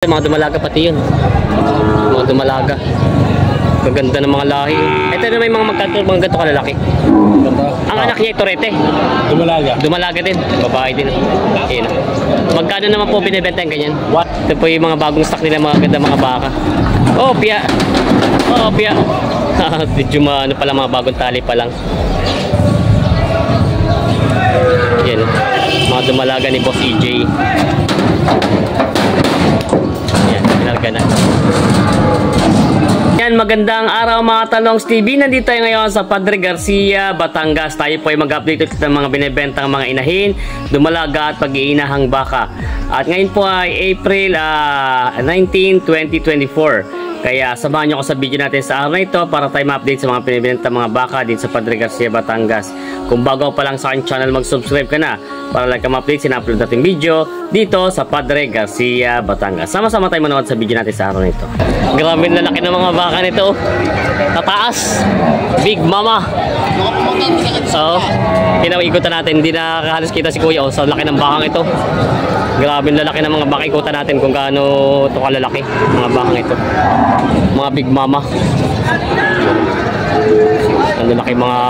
Mga dumalaga pati yun. Mga dumalaga. Kaganda ng mga lahi. Ito na may mga ganito kalalaki. Ang anak niya ito rete. Dumalaga. Dumalaga din. Babae din. Ayan. Magkano naman po binibenta yung ganyan? Ito po yung mga bagong stock nila, mga ganda mga baka. Oh, piya. Oh, piya. Medyo ano pala, mga bagong tali pa lang. Ayan. Mga dumalaga ni Boss EJ. Yan, magandang araw mga Talongs TV. Nandito tayo ngayon sa Padre Garcia, Batangas. Tayo po ay mag-update ulit ng mga binibentang mga inahin, dumalaga at pag-iinahang baka. At ngayon po ay April 19, 2024. Kaya samahan nyo ako sa video natin sa araw na ito para tayo ma-update sa mga binibentang mga baka dito sa Padre Garcia, Batangas. Kung bago pa lang sa aking channel, mag-subscribe ka na para lang ka ma-update sina-upload nating video dito sa Padre Garcia, Batangas. Sama-sama tayo manood sa video natin sa araw na ito. Grabe na laki ng mga baka nito. Tataas. Big Mama. So, ikutan natin. Hindi na halos kita si Kuya. So, laki ng bakang ito. Grabe na laki ng mga baka. Ikutan natin kung gaano ito kalalaki. Mga bakang ito. Mga Big Mama. Ang laki mga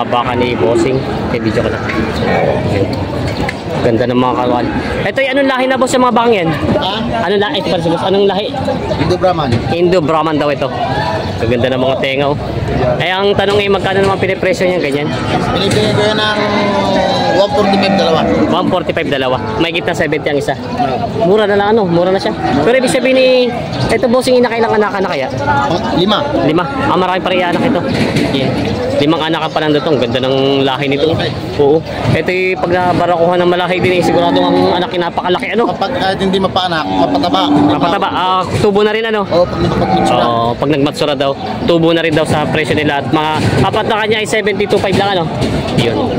baka ni Bossing. Video ko na. Ganda ng mga karuan. Ito yung anong lahi na boss yung mga bakang yan? Anong lahi? Ito para sa boss. Anong lahi? Indo Brahman. Indo Brahman daw ito. Ganda ng mga tenga. Ay ang tanong ay magkano naman pinipresyo niya ganyan? Binibigyan ko yan ng 145 dalawa. 145 dalawa. May gitna 70 ang isa. Mura na lang ano, mura na siya. Pero ibig sabihin ni ito bossing inakailang anak na kaya? 5. Marami pa rin anak ito. Yeah. 5 anak pa lang dito. Ganda ng lahi nito. Oo. Ito yung pag nabarakuhan ng malahi din sigurado ang anak napakalaki ano. Kapag kahit hindi mapaanak, mapataba. Mapataba. Tubo na rin ano? Oo, pag nagmatsura. Oo, pag nagmatsura daw, tubo na rin daw sa presyo nila. At mga apat na kanya ay 72.5 lang ano. Yun.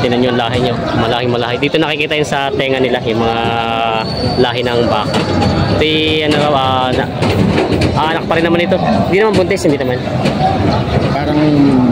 Tinan nyo yung lahi nyo. Malahing-malahi. Dito nakikita yun sa tenga nila yung mga lahi ng baka. Ito ano raw, anak pa rin naman ito. Hindi naman buntis, hindi naman. Parang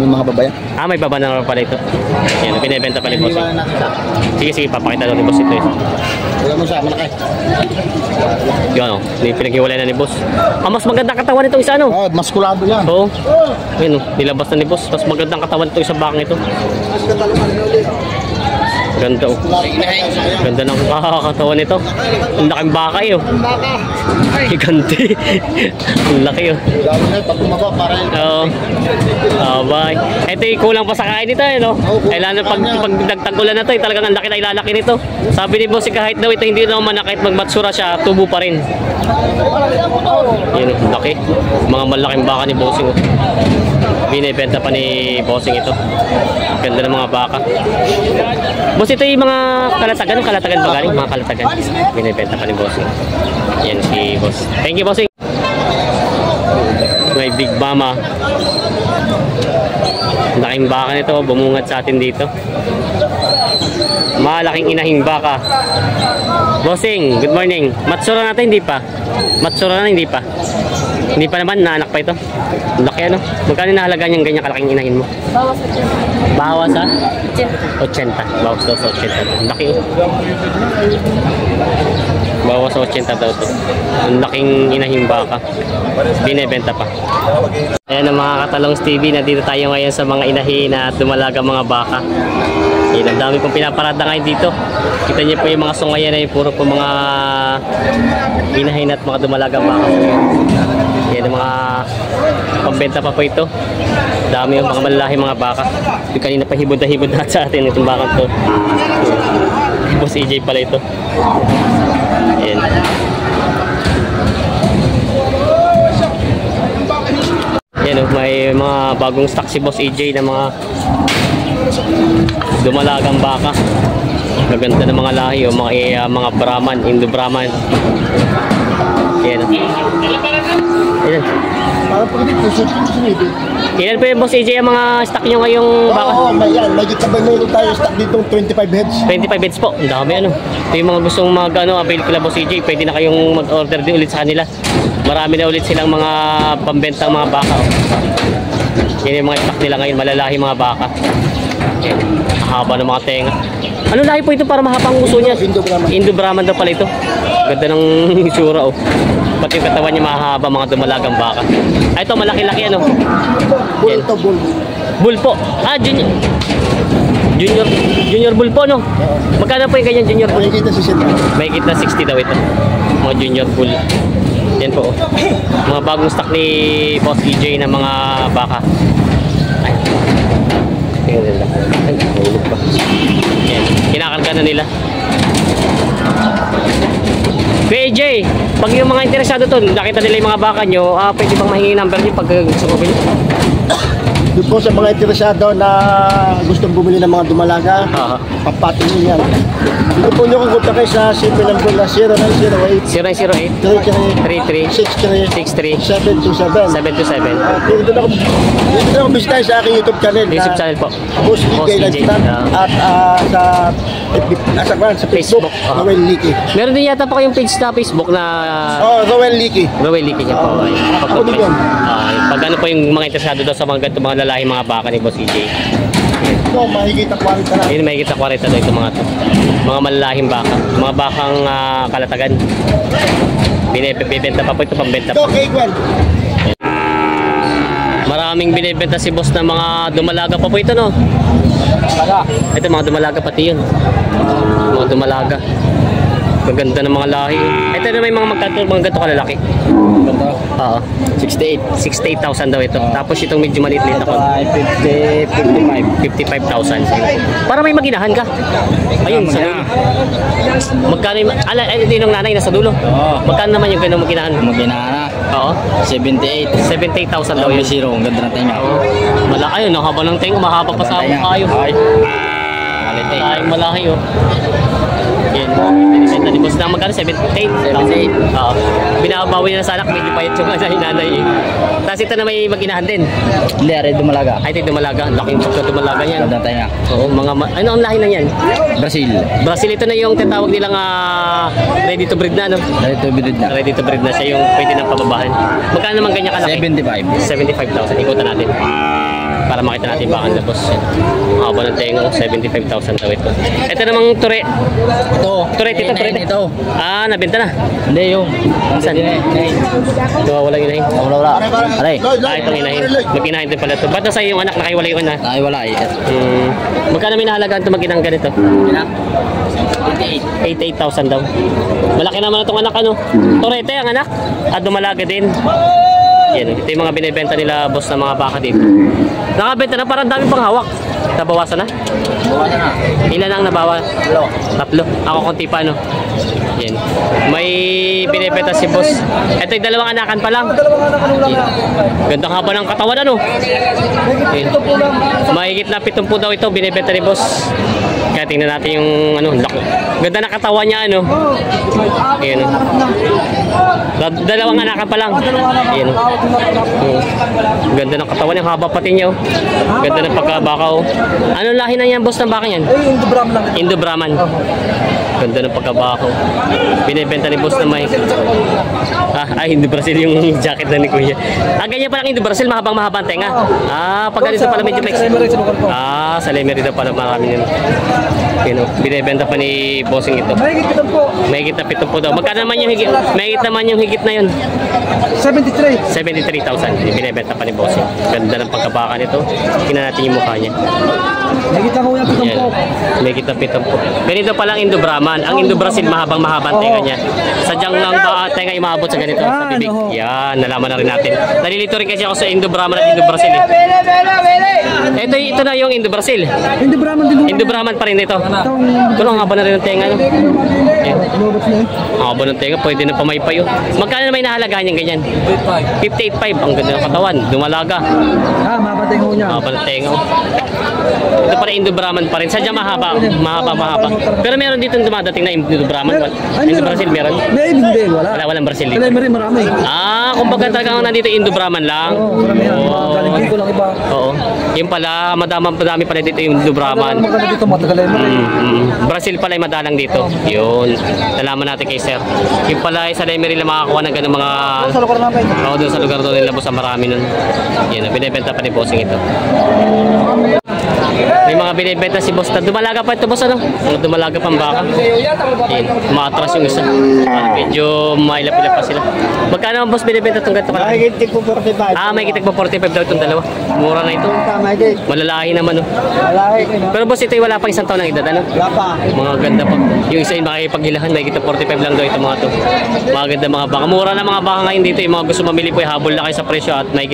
yung mga babayan. May baba na naman pala ito. Yan, binibenta pa ni Boss. Sige, papakita daw ni Boss ito. Wala mo siya, malaki. Yan o, pinaghiwalay na ni Boss. Mas magandang katawan itong isa ano? Maskulado yan. Oo. Yan o, nilabas na ni Boss. Mas magandang katawan itong isang bakang ito. Ganda o. Ganda ng katawan nito. Ang laking baka eh o. Giganti. Ang laki o. Pag tumaba, parang... Oo. Bye. Ito yung kulang pa sa kain nito eh no? Kailangan pag nagtagulan na ito eh, talagang ang laki na ilalaki nito. Sabi ni Boss kahit daw ito hindi naman kahit magmatsura siya, tubo pa rin. Yan o, laki. Mga malaking baka ni Bossing o. Binibenta pa ni Bossing ito. Ganda ng mga baka. Boss, ito yung mga kalatagan ba galing? Mga kalatagan. Binibenta pa ni Bossing. Yan si Boss. Thank you, Bossing. May Big Mama. Laking baka nito. Bumungad sa atin dito. Malaking inahing baka. Bossing, good morning. Matsura natin, hindi pa? Matsura na, hindi pa? Hindi pa naman, naanak pa ito. Laki ano? Magkano nahalaga niyang ganyan kalaking inahin mo? Bawas sa 80. Bawas daw sa 80. Laki oh. Bawas sa 80 daw to. Ang laking inahing baka. Binibenta pa. Ayan ang mga Katalongs TV. Nandito tayo ngayon sa mga inahin at dumalaga mga baka. Ang dami pong pinaparada ngayon dito. Kita niyo po yung mga sungayan na yung puro po mga inahin at mga dumalaga baka. Yan ang mga pambenta pa po ito. Dami yung mga malalahi mga baka. Yung kanina pa hibod na sa atin itong bakang to. Boss EJ pala ito. Ayan. Yan may mga bagong stock si Boss EJ na mga dumalagang baka. Gaganda ng mga lahi o mga Brahman, Indo Brahman. Yan. Ayan. Ilan po yung Boss EJ ang mga stock nyo ngayong baka? Oo, may gitabay na tayo stock dito 25 heads. 25 heads po. Ang dami ano. Ito yung mga gustong avail kila Boss EJ. Pwede na kayong mag-order din ulit sa kanila. Marami na ulit silang mga pambentang mga baka. Yan yung mga stock nila ngayon. Malalahi mga baka. Haba ng mga tenga. Ano lahi po ito para mahabang uso niya? Indo Brahman. Indo Brahman daw pala ito. Ganda ng itsura oh. Pati yung katawan niya mahaba, mga dumalagang baka. Ah, ito malaki-laki ano? Bull Yan. to bull. Bull po. Ah, Junior bull po, no? Magkano po yung ganyan junior bull? Makikita si Sita. May kita 60 daw ito. Mga junior bull. Yan po. Oh. Mga bagong stock ni Boss DJ na mga baka. Ay. Tingnan nila. Ay, nahulog pa. Yan. Kinakarga na nila. PJ, pag yung mga interesado to, nakita nila yung mga baka nyo, pwede bang mahingi number nyo pag gusto ko bilhin? Doon po sa mga interesado na gustong bumili ng mga dumalaga, papatingin yan. Dito po nyo kung kontakay sa simple number na 0908 0908 33 33 63 63 727. 727. Dito na ako bisitahin sa aking YouTube channel. YouTube channel po. Boss Boss DJ DJ. Lifestyle. At sa Facebook, Rowel Leaky. Meron din yata pa kayong page na Facebook na Oh, Rowel Leaky. Rowel Leaky niya po. Ako din yun. Pag ano po yung mga interesado daw sa mga ganito mga lalaki mga baka ni Boss DJ. Ito, mahigit ang 40 na. Ayun, may kita 40 daw ito mga to. Mga malalahing baka. Mga bakang kalatagan. Binibenta pa po ito, pambenta Ito, pa. kay Gwen. Maraming binibenta si Boss na mga dumalaga pa po ito, no? Ito mga dumalaga pati yun. Mga dumalaga. Maganda ng mga lahi. Ito na may mga ganito kalalaki. Oo. 68,000 daw ito. Tapos itong medyo maliit-liit ako. 55,000. Para may maginahan ka. Ayun, sa dulo. Magkano yung... ito yung nanay nasa dulo. Magkano naman yung ganong maginahan? Magina na. Oo. 78. 78,000 daw yun. Zero. Ang ganda ng tenga. Malaki yun. Ang haba ng tenga. Mahaba pa sa mukha yun. Malaki yun. Yan. Binibenta ni Boss na magkano? 78. Oo. Binabawi na sa anak. Medyo payat yung nanay. Tapos ito na may mag-inahan din. Hindi, red dumalaga. Ay, ito dumalaga. Laking dumalaga yan. Ganda ng tenga. Oo, ano ang lahi na yan? Brazil. Brazil, ito na yung tinatawag nilang ready to breed na, no? Ito bidid na. Ready to breed na siya, yung pwede nang pababahan. Magkano naman ganyan kalaki? 75,000. Ikutan natin. Para makita natin baka na boss. Ang haba ng tenga, 75,000 daw ito. Ito namang ture. Ture, ito. Ah, nabenta na. Hindi yung. Saan? Ito, walang inahin. Wala. Aray. Itong inahin. Mag-inahin din pala ito. Ba't nasa yung anak nakaiwalay ko na? Ay, wala eh. Magkano may nahalagaan ito mag-inang ganito? 88,000 daw. Malaki naman itong anak ano. Torete ang anak. At dumalaga din. Yan, ito yung mga binibenta nila boss na mga baka dito. Nakabenta na, parang dami pang hawak. Nabawasan na? Bawasan na. Ilan ang nabawa? Tatlo. Ako konti pa no. Yan. May binibenta si boss. Ito yung dalawang anakan pa lang. Gandang haba ng katawan ano. Yan. Mahigit na 70 daw ito binibenta ni boss. Kaya tingnan natin yung ano, ganda na katawan niya ano. Yan. Dalawang anakan pa lang. Yan. Ganda ng katawan niya, haba pati niya. Ganda ng pagkabakaw. Anong lahi na yan boss ng baka niyan? Indo Brahman lang. Indo Brahman. Ganda ng pagkabakaw. Binibenta ni boss na may Indo Brazil yung jacket na ni Kuya. Ganyan pala ang Indo Brazil, mahabang tenga. Pag ganito pala medyo Mexico. Sa Lemery na pala marami yun. Binibenta pa ni bossing ito. Mahigit na 7 daw. Magkano naman yung higit? Mahigit naman yung higit na yun. 73,000. Binibenta pa ni bossing. Ganda ng pagkabaka nito. Tingnan natin yung mukha niya. Mahigit na ko yung 70. Mahigit na 70. Ganito pala ang Indo Brahman. Ang Indo Brazil mahabang tenga niya. Sadyang ang tenga imaabot sa ganito sa bibig. Yan, nalaman na rin natin. Nalilito rin kasi ako sa Indo Brahman at Indo Brazil. Ito na yung Indo Brazil. Indo Brahman din. Indo Brahman pa rin ito. Ito lang, haba na rin ng tenga. No? Haba ng tenga, pwede na pamaypay yun. Magkano na may nahalagaan yung ganyan? 58,500. Ang ganda ng katawan. Dumalaga. Mabatay ho niya. Haba ng tenga. Ito pa rin Indo Brahman pa rin. Sadya mahaba. Pero meron dito dumadating na Indo Brahman. Indo Brazil meron? Hindi, wala. Walang Brazil dito. Marami. Kumbaga talagang nandito Indo Brahman lang. Galing ko lang iba. Oo. Yung pala, madami pala dito yung Indo Brahman. Maganda dito, matagal Brazil pala ay madalang dito. Yun. Nalaman natin kay sir. Yung pala ay sa Lemery lang makakuha ng ganung mga... Sa lugar namin. Oo, doon sa lugar doon nila boss, marami nun. Yan, binibenta pa ni bossing ito. May mga binibenta si boss na dumalaga pa ito boss ano? Mga dumalaga pang baka. Ayan, maatras yung isa. Medyo mailap-ilap pa sila. Magkano ang boss binibenta itong ganito kalaki? Nakikitik po 45. May kitik pa 45 daw itong dalawa. Mura na ito. Malalahi naman oh. Pero boss ito wala pang isang taon ng edad ano? Wala pa. Mga ganda pa. Yung isa yung makikipaghilahan, may kita 45 lang daw ito mga to. Mga ganda mga baka. Mura na mga baka ngayon dito. Yung mga gusto mamili po, habol na kayo sa presyo at may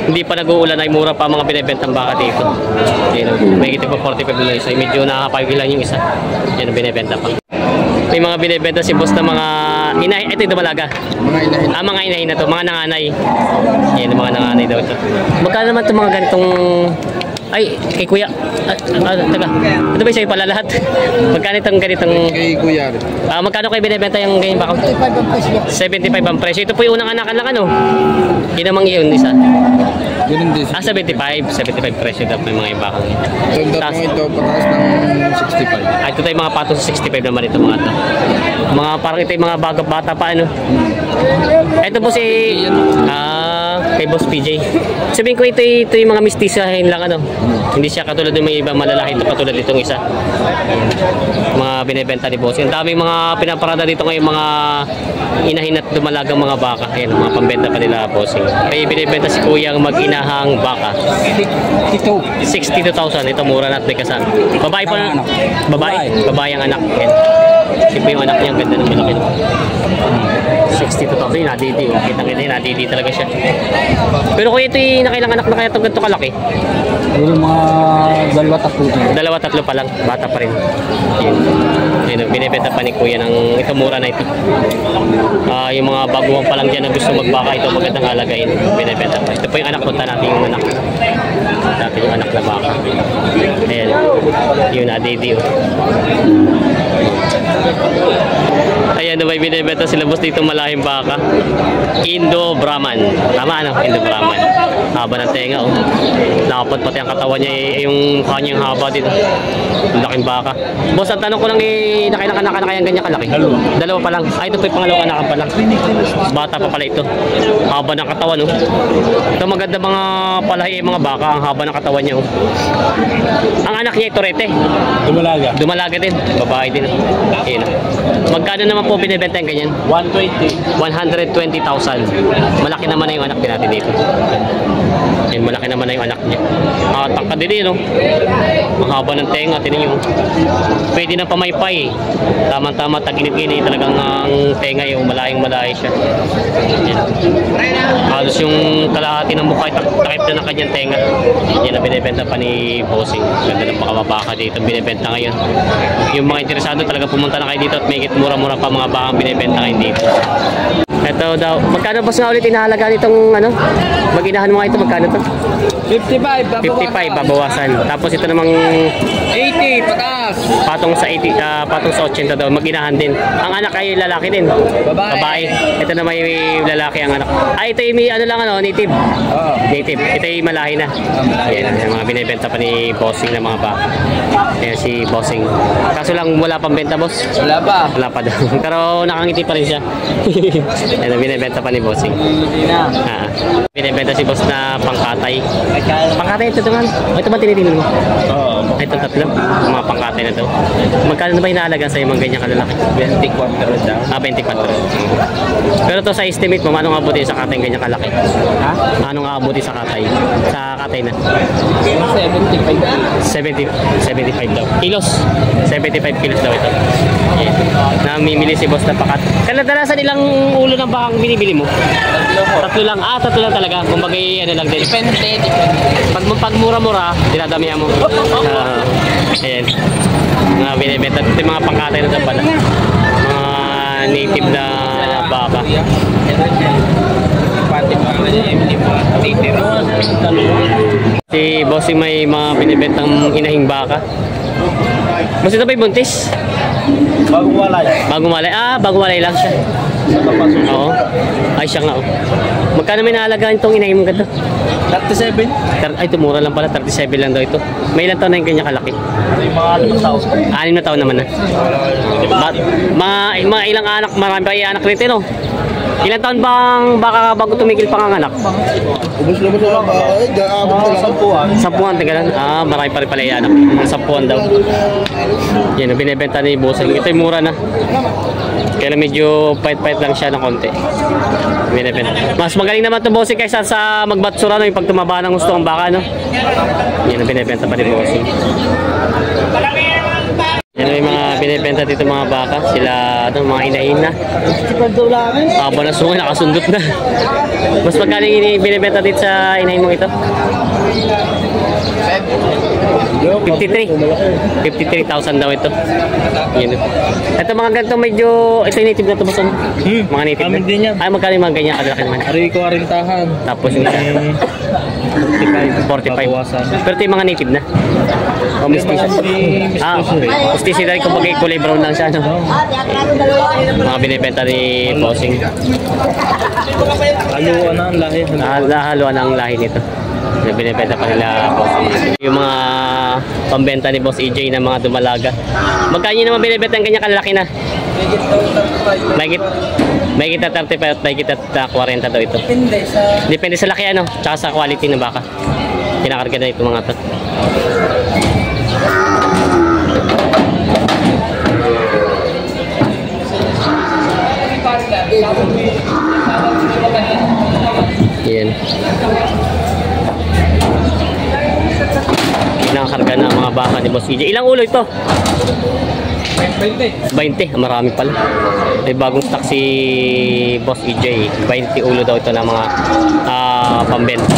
hindi pa nag-uulan ay mura pa mga binibentang baka dito. Yan, may kita po 45 lang isa. Medyo nakakapaghilang yung isa. Yan ang binibenta pa. May mga binibenta si boss na mga inahin. Ito yung dumalaga. Mga inahin na to. Mga nanganay. Yan, mga nanganay daw ito. Magkano naman itong mga ganitong... Ay, kay kuya. Taga. Ito ba sa'yo pala lahat? Magkano itong ganitong... Kay Kuya. Magkano kayo binibenta yung ganyan baka? 75 ang presyo. Ito po yung unang anakan lang ano? Yun namang yun isa. Ganun din. 75 presyo daw may mga ibakang. Tanda mo ito, pataas ng 65. Ito tayo mga patong sa 65 naman ito mga ito. Mga parang ito yung mga bata pa ano. Ito po si... kay Boss PJ. Sabihin ko ito yung mga mistisahin lang ano. Hindi siya katulad ng mga ibang malalaki ito katulad itong isa. Mga binibenta ni Boss. Ang daming mga pinaparada dito ngayon mga inahin at dumalagang mga baka. Ayan, mga pambenta pa nila Boss. May binibenta si Kuyang mag-inahang baka. 62,000. Ito mura na at may kasama. Babae po na. Babae ang anak. Ayan. Siyempre yung anak niya ang ganda ng malaki. 62,000 nadidi. Kitang-kita yun, nadidi talaga siya. Pero kung ito yung nakailang anak na kaya itong ganito kalaki? Yung mga 2-3. 2-3 pa lang. Bata pa rin. Yun, binibenta pa ni Kuya ng ito mura na ito. Yung mga baguhan pa lang dyan na gusto magbaka ito magandang alagayin. Binibenta pa. Ito po yung anak. Punta natin yung anak. Natin yung anak na baka. Ayan. Yun nadidi. Ayan na may binibenta sila boss dito malahing baka. Indo Brahman. Tama ano? Indo Brahman. Haba ng tenga oh. Nakapot pati ang katawan niya yung kanyang haba dito. Laking baka. Boss, ang tanong ko lang nakailang anak na kayang ganyan kalaki? Dalawa pa lang. Ito po yung pangalawang anak pa lang. Bata pa pala ito. Haba ng katawan oh. Ito maganda mga palahi mga baka. Ang haba ng katawan niya oh. Ang anak niya ito rete. Dumalaga din. Babae din. Ayan. Magkano naman po binibenta yung ganyan? 120,000. Malaki naman na yung anak din natin dito. Ayan, malaki naman na yung anak niya. Tangkad din no? Ang haba ng tenga. Tinan nyo. Pwede na pamaypay. Tama-tama tag-init-init talagang ang tenga yung malaking-malahi siya. Ayan. Halos yung kalahati ng mukha takip na ng kanyang tenga. Yan na binibenta pa ni Bossing. Ganda ng pakababaka dito binibenta ngayon. Yung mga interesado talaga pumunta na kayo dito at may mura-mura pa mga bakang binibenta kayo dito. Ito daw. Magkano boss nga ulit inahalaga nitong ano? Mag-inahan mo nga ito. Magkano to? 55. 55 babawasan. Tapos ito namang 80 pataas. patong sa 80 patong sa 80 daw. Mag-inahan din. Ang anak ay lalaki din. Babae. Ito na may lalaki ang anak. Ito yung may ano lang ano, native. Native. Ito yung malahi na. Ayan, yung mga binibenta pa ni Bossing na mga baka. Ayan si Bossing. Kaso lang wala pang benta boss. Wala pa. Wala pa daw. Pero nakangiti pa rin siya. Ayan, binibenta pa ni Bossing. Binibenta si boss na pangkatay. Pangkatay ito naman. Ito ba tinitingnan mo? Oo. Ito tatlo. Mga pangkatay na to. Magkano na ba inaalaga sa mga ganyan kalalaki? 24 daw. 24. Pero to sa estimate mo, anong abutin sa katay ganyan kalaki? Ha? Anong abutin sa katay? Sa katay na? 75 daw. Kilos. 75 kilos daw ito. Yes. Namimili si boss na pakat. Kadalasan ilang ulo ng bakang binibili mo? Tatlo lang. Tatlo lang talaga. Kumbaga ano lang din. Depende. Pag mura-mura, dinadamihan mo. Ayan. Mga binibenta. Ito yung mga pangkatay na dapat. Mga native na baka. Si Bossing may mga binibentang inahing baka. Boss, ito ba yung buntis? Bagong walay. Bagong walay. Bagong walay lang siya. Oo. Ay, siya nga. Magkano may naalagaan itong inahin mong ganda? 37. Ay, ito mura lang pala. 37 lang daw ito. May ilang taon na yung kanya kalaki? Mga 6 taon. 6 na taon naman na. Mga ilang anak, marami pa anak rin ito, no? Ilan taon bang baka bago tumigil panganganak? Ubus-ubus na lang. Abot na lang. Sampuan, tingnan. Marami pa rin pala yan. Sampuan daw. Yan, binibenta ni Bossing. Ito yung mura na. Kaya medyo pahit-pahit lang siya ng konti. Binibenta. Mas magaling naman ito Bossing kaysa sa magbatsura, no? Yung pag tumaba ng gusto ng baka, no? Yan, binibenta pa ni Bossing. Yan yung mga binibenta dito mga baka. Sila, mga inahin na. Haba na sunga, nakasundot na. Mas magkano yung binibenta dito sa inahin mong ito? 53,000 daw ito. Yan. Ito mga ganito medyo, ito yung native na ito ba? Mga native na? Din yan. Ay, magkano yung mga ganyan kalaki naman? Ari ko arintahan. Tapos yung 45. Pero ito yung mga native na. O mistisa. Mistisa rin kung bagay kulay brown lang siya. No? Mga binibenta ni Bossing. Haluan na ang lahi. Haluan ang lahi nito. Binibenta pa nila Bossing. Yung mga pambenta ni Boss EJ na mga dumalaga. Magkano naman binibenta ang kanya kalalaki na? May kita 35 at may kita 40 daw ito. Depende sa laki ano, tsaka sa quality ng baka. Kinakarga na ito mga to. Yan. Kinakarga na mga baka ni Boss EJ. Ilang ulo ito? 20. Marami pala. May bagong stock si Boss EJ. 20 ulo daw ito ng mga pambenta.